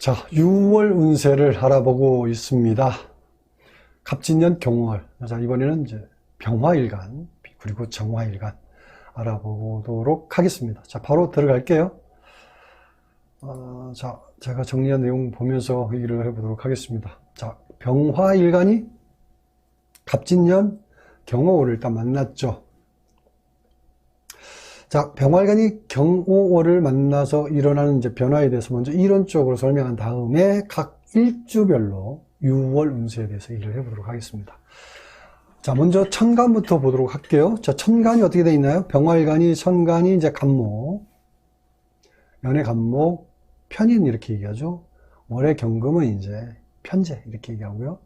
자, 6월 운세를 알아보고 있습니다. 갑진년 경월. 자, 이번에는 이제 병화일간, 그리고 정화일간 알아보도록 하겠습니다. 자, 바로 들어갈게요. 자, 제가 정리한 내용 보면서 얘기를 해보도록 하겠습니다. 자, 병화일간이 갑진년 경호월을 일단 만났죠. 자, 병화일간이 경호월을 만나서 일어나는 이제 변화에 대해서 먼저 이론적으로 설명한 다음에 각 일주별로 6월 운세에 대해서 얘기를 해보도록 하겠습니다. 자, 먼저 천간부터 보도록 할게요. 자, 천간이 어떻게 되어 있나요? 병화일간이 천간이 이제 간목, 연의 간목, 편인 이렇게 얘기하죠. 월의 경금은 이제 편재 이렇게 얘기하고요.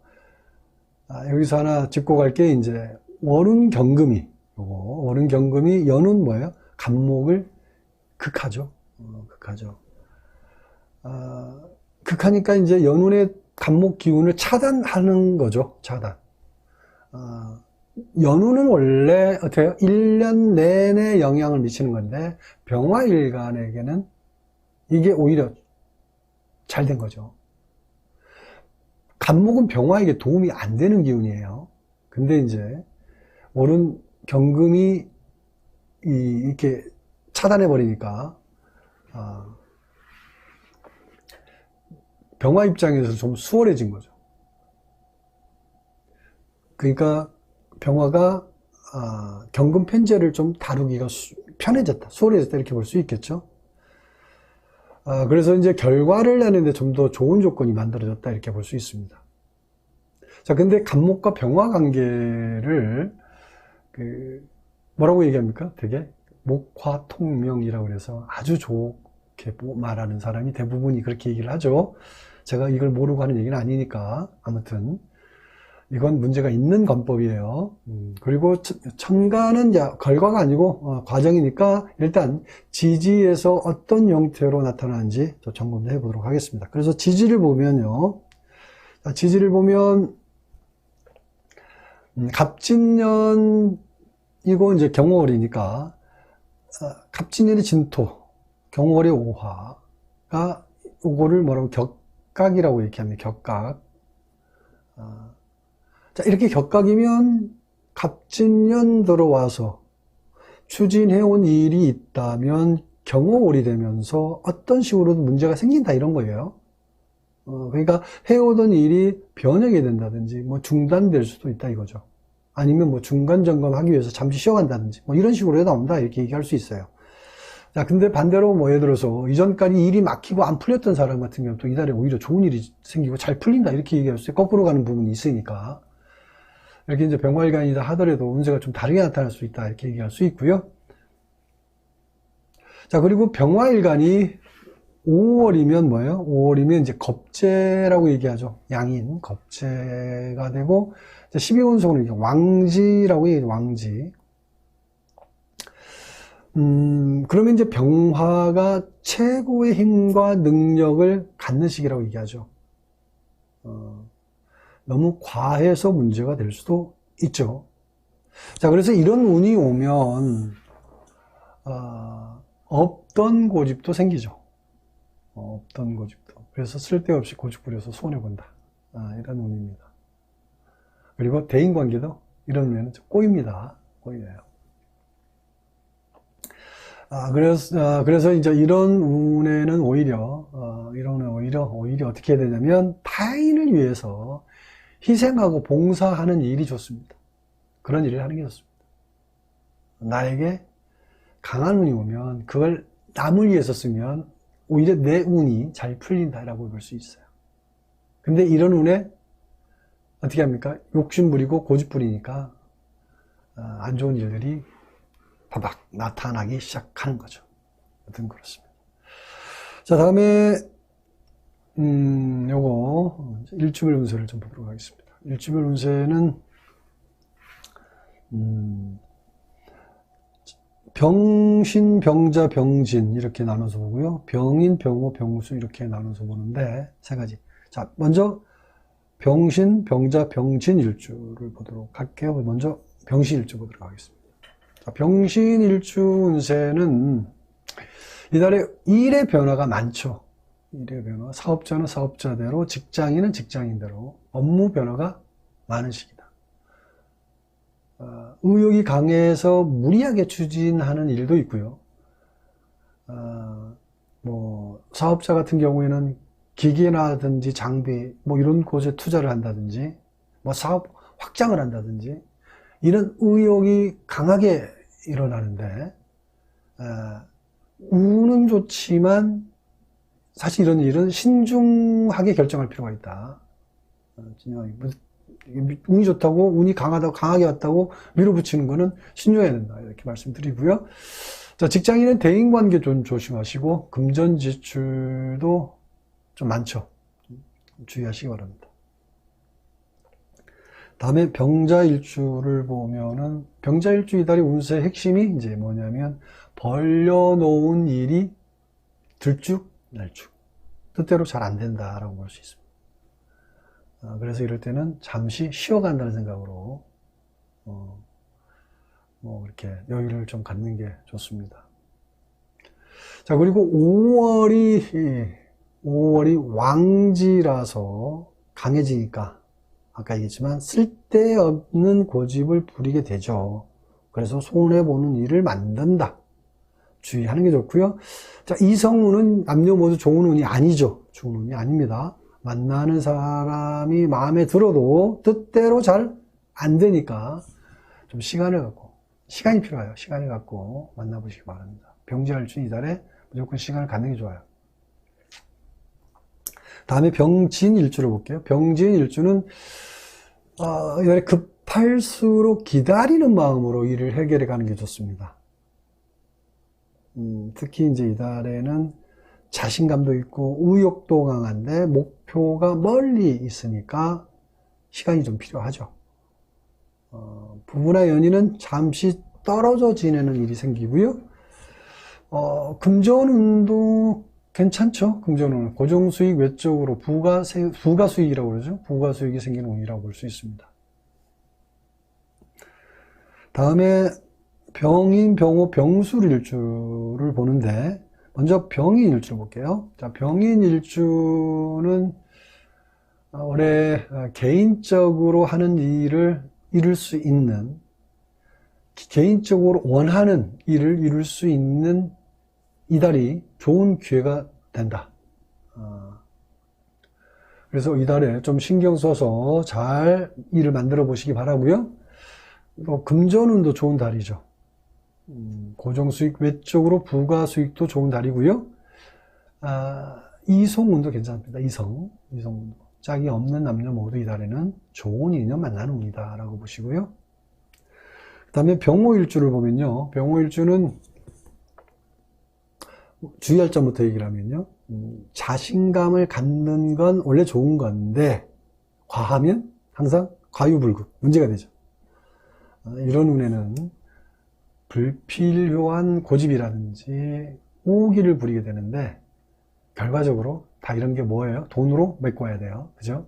여기서 하나 짚고 갈 게 이제 월운 경금이, 월운 경금이 연운 뭐예요? 간목을 극하죠. 극하죠. 극하니까 이제 연운의 간목 기운을 차단하는 거죠. 차단. 연운은 원래 어떻게 해요? 1년 내내 영향을 미치는 건데 병화일간에게는 이게 오히려 잘 된 거죠. 간목은 병화에게 도움이 안 되는 기운이에요. 근데 이제 월은 경금이 이렇게 차단해 버리니까 병화 입장에서 좀 수월해진 거죠. 그러니까 병화가 경금 편재를 좀 다루기가 편해졌다, 수월해졌다 이렇게 볼 수 있겠죠. 그래서 이제 결과를 내는데 좀 더 좋은 조건이 만들어졌다 이렇게 볼 수 있습니다. 자, 근데 간목과 병화 관계를 뭐라고 얘기합니까? 되게 목화통명이라고 그래서 아주 좋게 말하는 사람이 대부분이 그렇게 얘기를 하죠. 제가 이걸 모르고 하는 얘기는 아니니까 아무튼 이건 문제가 있는 관법이에요. 그리고 천간은 결과가 아니고 과정이니까 일단 지지에서 어떤 형태로 나타나는지 점검을 해보도록 하겠습니다. 그래서 지지를 보면요. 지지를 보면 갑진년이고 이제 경호월이니까 갑진년이 진토, 경호월이 오화가 이거를 뭐라고 격각이라고 얘기합니다. 격각. 자, 이렇게 격각이면 갑진년 들어와서 추진해온 일이 있다면 경호월이 되면서 어떤 식으로든 문제가 생긴다 이런 거예요. 그러니까 해오던 일이 변형이 된다든지 뭐 중단될 수도 있다 이거죠. 아니면 뭐 중간 점검하기 위해서 잠시 쉬어간다든지 뭐 이런 식으로 해도 나온다 이렇게 얘기할 수 있어요. 자, 근데 반대로 뭐 예를 들어서 이전까지 일이 막히고 안 풀렸던 사람 같은 경우는 또 이달에 오히려 좋은 일이 생기고 잘 풀린다 이렇게 얘기할 수 있어요. 거꾸로 가는 부분이 있으니까. 이렇게 이제 병화일간이다 하더라도 운세가 좀 다르게 나타날 수 있다 이렇게 얘기할 수 있고요. 자, 그리고 병화일간이 5월이면 뭐예요? 5월이면 이제 겁재라고 얘기하죠. 양인 겁재가 되고 12운성으로 왕지라고 얘기해요. 왕지. 그러면 이제 병화가 최고의 힘과 능력을 갖는 시기라고 얘기하죠. 너무 과해서 문제가 될 수도 있죠. 자, 그래서 이런 운이 오면 없던 고집도 생기죠. 없던 고집도. 그래서 쓸데없이 고집 부려서 손해본다. 이런 운입니다. 그리고 대인관계도 이런 운에는 꼬입니다. 꼬여요. 그래서 이제 이런 운에는 오히려 어떻게 해야 되냐면 타인을 위해서 희생하고 봉사하는 일이 좋습니다. 그런 일을 하는 게 좋습니다. 나에게 강한 운이 오면 그걸 남을 위해서 쓰면 오히려 내 운이 잘 풀린다라고 볼 수 있어요. 근데 이런 운에 어떻게 합니까? 욕심 부리고 고집 부리니까 안 좋은 일들이 바박 나타나기 시작하는 거죠. 아무튼 그렇습니다. 자, 다음에 요거 일주별 운세를 좀 보도록 하겠습니다. 일주별 운세는 병신, 병자, 병진 이렇게 나눠서 보고요. 병인, 병호, 병수 이렇게 나눠서 보는데 세 가지. 자, 먼저 병신, 병자, 병진 일주를 보도록 할게요. 먼저 병신 일주 보도록 하겠습니다. 자, 병신 일주 운세는 이달에 일의 변화가 많죠. 일의 변화, 사업자는 사업자대로, 직장인은 직장인대로 업무 변화가 많은 시기다. 의욕이 강해서 무리하게 추진하는 일도 있고요. 사업자 같은 경우에는 기계라든지 장비, 이런 곳에 투자를 한다든지, 사업 확장을 한다든지, 이런 의욕이 강하게 일어나는데, 운은 좋지만, 사실 이런 일은 신중하게 결정할 필요가 있다. 운이 좋다고, 운이 강하게 왔다고 밀어붙이는 거는 신중해야 된다. 이렇게 말씀드리고요. 자, 직장인은 대인관계 좀 조심하시고, 금전지출도 좀 많죠. 주의하시기 바랍니다. 다음에 병자일주를 보면은, 병자일주 이달의 운세의 핵심이 이제 뭐냐면, 벌려놓은 일이 들쭉날쭉. 뜻대로 잘 안 된다라고 볼 수 있습니다. 그래서 이럴 때는 잠시 쉬어간다는 생각으로, 이렇게 여유를 좀 갖는 게 좋습니다. 자, 그리고 5월이 왕지라서 강해지니까, 아까 얘기했지만, 쓸데없는 고집을 부리게 되죠. 그래서 손해보는 일을 만든다. 주의하는 게 좋고요. 자, 이성운은 남녀 모두 좋은 운이 아니죠. 좋은 운이 아닙니다. 만나는 사람이 마음에 들어도 뜻대로 잘 안 되니까 좀 시간이 필요해요. 시간을 갖고 만나보시기 바랍니다. 병자일주 이달에 무조건 시간을 갖는 게 좋아요. 다음에 병진일주를 볼게요. 병진일주는 이달에 급할수록 기다리는 마음으로 일을 해결해 가는 게 좋습니다. 특히 이제 이달에는 자신감도 있고 의욕도 강한데 목표가 멀리 있으니까 시간이 좀 필요하죠. 부부나 연인은 잠시 떨어져 지내는 일이 생기고요. 금전운도 괜찮죠. 금전운은 고정수익 외적으로 부가수익이라고 그러죠. 부가수익이 생기는 운이라고 볼 수 있습니다. 다음에 병인, 병호, 병술일주를 보는데, 먼저 병인일주를 볼게요. 자, 병인일주는 올해 개인적으로 하는 일을 이룰 수 있는, 개인적으로 원하는 일을 이룰 수 있는 이달이 좋은 기회가 된다. 그래서 이달에 좀 신경 써서 잘 일을 만들어 보시기 바라고요. 금전운도 좋은 달이죠. 고정수익 외적으로 부가수익도 좋은 달이고요. 이성운도 괜찮습니다. 이성운도. 짝이 없는 남녀 모두 이달에는 좋은 인연 만나는 운이다 라고 보시고요. 그 다음에 병호일주를 보면요. 병호일주는 주의할 점부터 얘기를 하면요. 자신감을 갖는 건 원래 좋은 건데 과하면 항상 과유불급 문제가 되죠. 이런 운에는 불필요한 고집이라든지 우기를 부리게 되는데 결과적으로 다 이런 게 뭐예요? 돈으로 메꿔야 돼요. 그죠?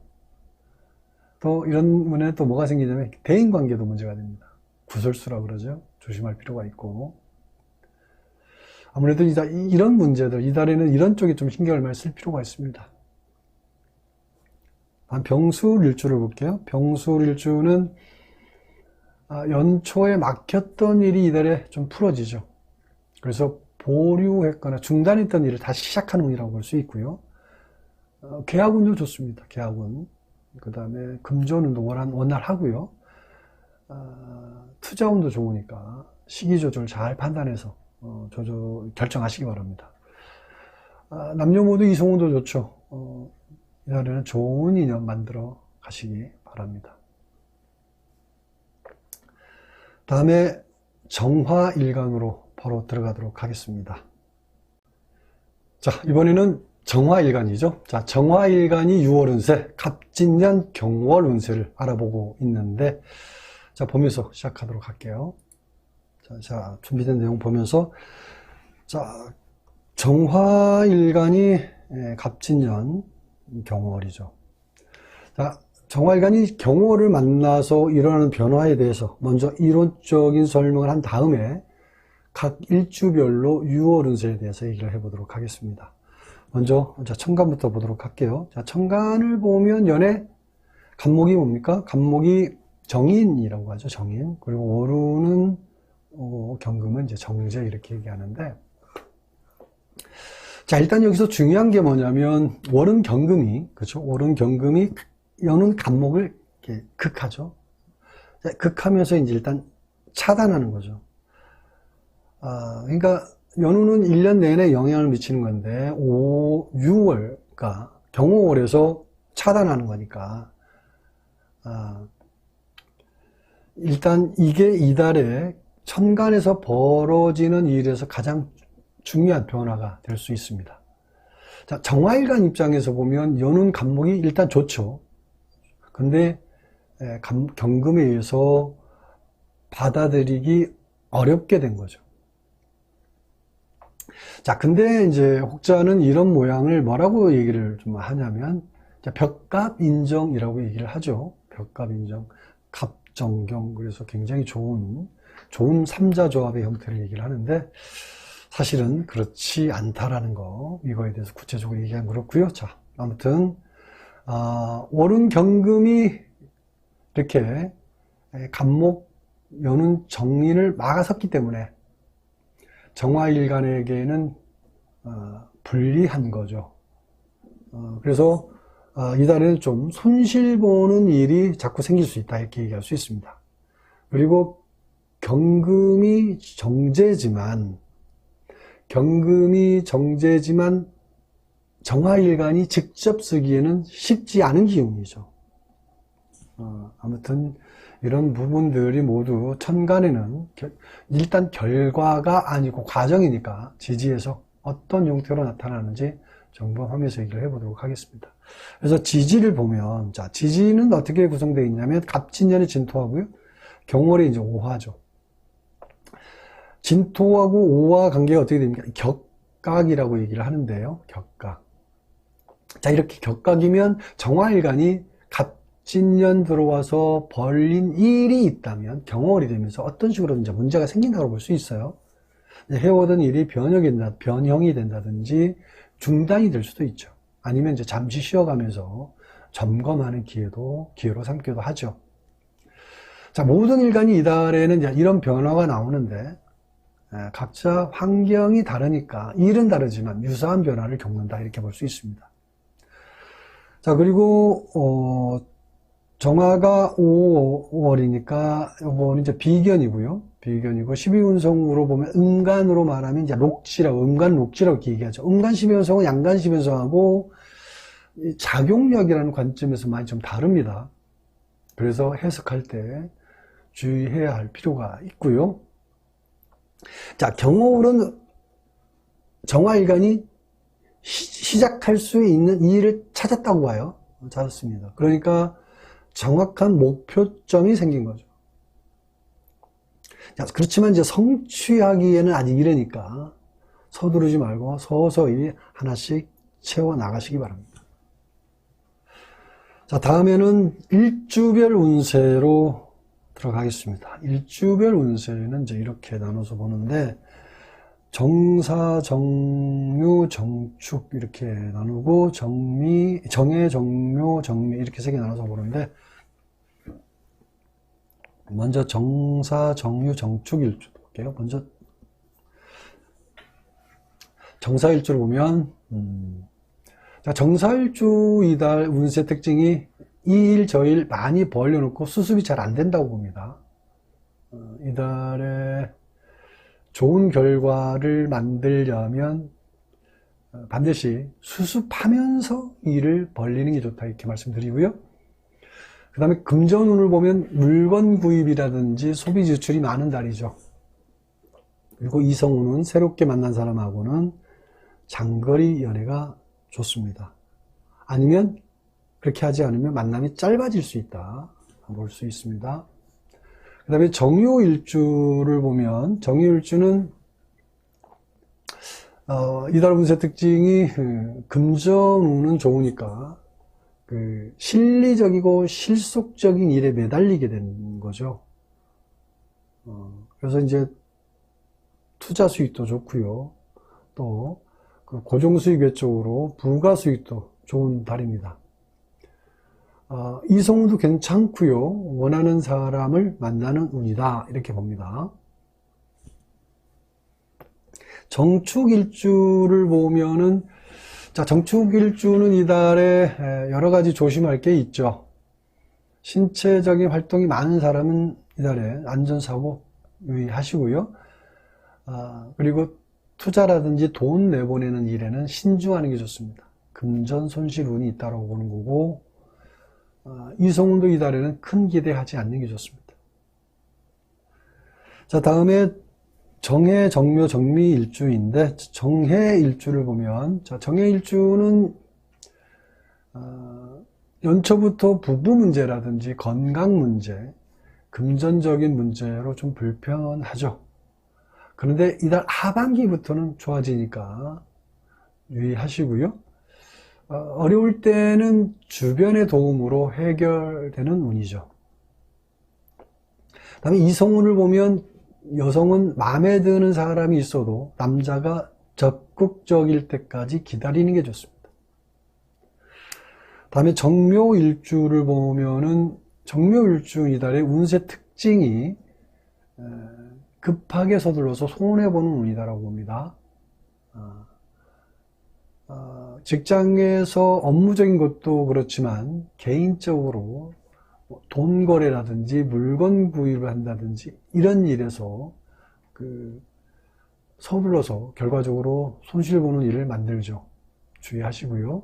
또 이런 운에 또 뭐가 생기냐면 대인관계도 문제가 됩니다. 구설수라고 그러죠. 조심할 필요가 있고 아무래도 이런 문제들 이달에는 이런 쪽에 좀 신경을 많이 쓸 필요가 있습니다. 병술일주를 볼게요. 병술일주는 연초에 막혔던 일이 이달에 좀 풀어지죠. 그래서 보류했거나 중단했던 일을 다시 시작하는 운이라고 볼 수 있고요. 계약운도 좋습니다. 계약운. 그 다음에 금전운도 원활하고요. 투자운도 좋으니까 시기 조절 잘 판단해서 결정하시기 바랍니다. 남녀 모두 이성운도 좋죠. 이달에는 좋은 인연 만들어 가시기 바랍니다. 다음에 정화일간으로 바로 들어가도록 하겠습니다. 자, 이번에는 정화일간이죠. 자, 정화일간이 6월 운세, 갑진년 경월 운세를 알아보고 있는데, 자, 보면서 시작하도록 할게요. 자, 준비된 내용 보면서, 자, 정화일간이 갑진년 경월이죠. 자, 정화일간이 경월을 만나서 일어나는 변화에 대해서 먼저 이론적인 설명을 한 다음에 각 일주별로 6월 운세에 대해서 얘기를 해보도록 하겠습니다. 먼저 자, 천간부터 보도록 할게요. 자, 천간을 보면 연애 간목이 뭡니까? 간목이 정인이라고 하죠. 정인. 그리고 오루는 경금은 이제 정제 이렇게 얘기하는데, 자, 일단 여기서 중요한 게 뭐냐면 월은 경금이, 그렇죠? 월은 경금이 여는 간목을 이렇게 극하죠. 자, 극하면서 이제 일단 차단하는 거죠. 그러니까 연우는 1년 내내 영향을 미치는 건데 6월, 그러니까 경호월에서 차단하는 거니까 일단 이게 이달에 천간에서 벌어지는 일에서 가장 중요한 변화가 될 수 있습니다. 자, 정화일간 입장에서 보면 연운 간목이 일단 좋죠. 근데 경금에 의해서 받아들이기 어렵게 된 거죠. 자, 근데 이제 혹자는 이런 모양을 뭐라고 얘기를 좀 하냐면, 벽갑인정이라고 얘기를 하죠. 벽갑인정, 갑정경. 그래서 굉장히 좋은 삼자 조합의 형태를 얘기를 하는데, 사실은 그렇지 않다라는 거, 이거에 대해서 구체적으로 얘기하면 그렇고요. 자, 아무튼 월은 경금이 이렇게 간목, 연운, 정인을 막아섰기 때문에 정화일간에게는 불리한 거죠. 그래서 이달에는 좀 손실보는 일이 자꾸 생길 수 있다 이렇게 얘기할 수 있습니다. 그리고 경금이 정제지만 정화일간이 직접 쓰기에는 쉽지 않은 기운이죠. 아무튼 이런 부분들이 모두 천간에는 일단 결과가 아니고 과정이니까 지지에서 어떤 형태로 나타나는지 점검하면서 얘기를 해보도록 하겠습니다. 그래서 지지를 보면, 자, 지지는 어떻게 구성되어 있냐면 갑진년이 진토하고요, 경월이 이제 오화죠. 진토하고 오화 관계가 어떻게 됩니까? 격각이라고 얘기를 하는데요. 격각. 자, 이렇게 격각이면 정화일간이 갑진년 들어와서 벌린 일이 있다면 경월이 되면서 어떤 식으로 이제 문제가 생긴다고 볼 수 있어요. 해오던 일이 변형이 된다든지 중단이 될 수도 있죠. 아니면 이제 잠시 쉬어가면서 점검하는 기회로 삼기도 하죠. 자, 모든 일간이 이달에는 이제 이런 변화가 나오는데, 각자 환경이 다르니까 일은 다르지만 유사한 변화를 겪는다 이렇게 볼 수 있습니다. 자, 그리고 정화가 5월이니까 이거는 이제 비견이고요. 비견이고 12운성으로 보면 음간으로 말하면 이제 녹지라고, 음간 녹지라고 이렇게 얘기하죠. 음간 12운성은 양간 12운성하고 작용력이라는 관점에서 많이 좀 다릅니다. 그래서 해석할 때 주의해야 할 필요가 있고요. 자, 경호월은 정화일간이 시작할 수 있는 일을 찾았다고 봐요. 찾았습니다. 그러니까 정확한 목표점이 생긴 거죠. 자, 그렇지만 이제 성취하기에는 아직 이르니까 서두르지 말고 서서히 하나씩 채워 나가시기 바랍니다. 자, 다음에는 일주별 운세로 들어가겠습니다. 일주별 운세는 이제 이렇게 나눠서 보는데, 정사, 정묘, 정축 이렇게 나누고, 정미, 정해, 정묘, 정미 이렇게 세 개 나눠서 보는데, 먼저 정사, 정유, 정축 일주 볼게요. 먼저 정사 일주를 보면, 자, 정사 일주 이달 운세 특징이 이일 저일 많이 벌려놓고 수습이 잘 안 된다고 봅니다. 이달에 좋은 결과를 만들려면 반드시 수습하면서 일을 벌리는 게 좋다 이렇게 말씀드리고요. 그 다음에 금전운을 보면 물건 구입이라든지 소비 지출이 많은 달이죠. 그리고 이성운은 새롭게 만난 사람하고는 장거리 연애가 좋습니다. 아니면 그렇게 하지 않으면 만남이 짧아질 수 있다 볼 수 있습니다. 그 다음에 정유일주를 보면, 정유일주는 이달 운세 특징이 금전운은 좋으니까 실리적이고 실속적인 일에 매달리게 되는 거죠. 그래서 이제 투자 수익도 좋고요. 또 그 고정수익 외적으로 부가수익도 좋은 달입니다. 이성운도 괜찮고요. 원하는 사람을 만나는 운이다 이렇게 봅니다. 정축일주를 보면은, 자, 정축일주는 이달에 여러 가지 조심할 게 있죠. 신체적인 활동이 많은 사람은 이달에 안전사고 유의하시고요. 그리고 투자라든지 돈 내보내는 일에는 신중하는 게 좋습니다. 금전 손실 운이 있다고 보는 거고, 이성운도 이달에는 큰 기대하지 않는 게 좋습니다. 자, 다음에 정해, 정묘, 정미 일주인데, 정해 일주를 보면, 자, 정해 일주는 연초부터 부부 문제라든지 건강 문제, 금전적인 문제로 좀 불편하죠. 그런데 이달 하반기부터는 좋아지니까 유의하시고요. 어려울 때는 주변의 도움으로 해결되는 운이죠. 다음에 이성운을 보면 여성은 마음에 드는 사람이 있어도 남자가 적극적일 때까지 기다리는 게 좋습니다. 다음에 정묘일주를 보면은 정묘일주 이달의 운세 특징이 급하게 서둘러서 손해보는 운이다라고 봅니다. 직장에서 업무적인 것도 그렇지만 개인적으로 돈 거래라든지 물건 구입을 한다든지 이런 일에서 서둘러서 결과적으로 손실보는 일을 만들죠. 주의하시고요.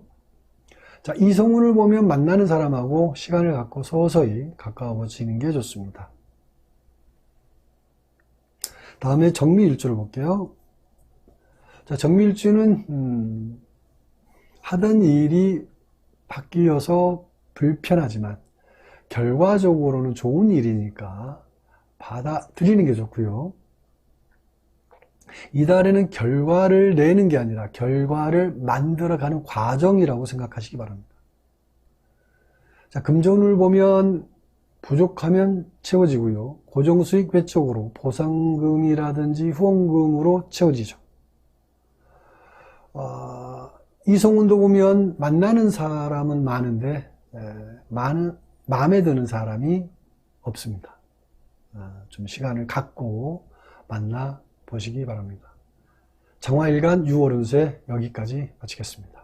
자, 이성운을 보면 만나는 사람하고 시간을 갖고 서서히 가까워지는 게 좋습니다. 다음에 정미일주를 볼게요. 자, 정미일주는 하던 일이 바뀌어서 불편하지만 결과적으로는 좋은 일이니까 받아들이는 게 좋고요. 이달에는 결과를 내는 게 아니라 결과를 만들어가는 과정이라고 생각하시기 바랍니다. 자, 금전운을 보면 부족하면 채워지고요. 고정수익 외적으로 보상금이라든지 후원금으로 채워지죠. 이성운도 보면 만나는 사람은 많은데 마음에 드는 사람이 없습니다. 좀 시간을 갖고 만나 보시기 바랍니다. 정화일간 6월 운세 여기까지 마치겠습니다.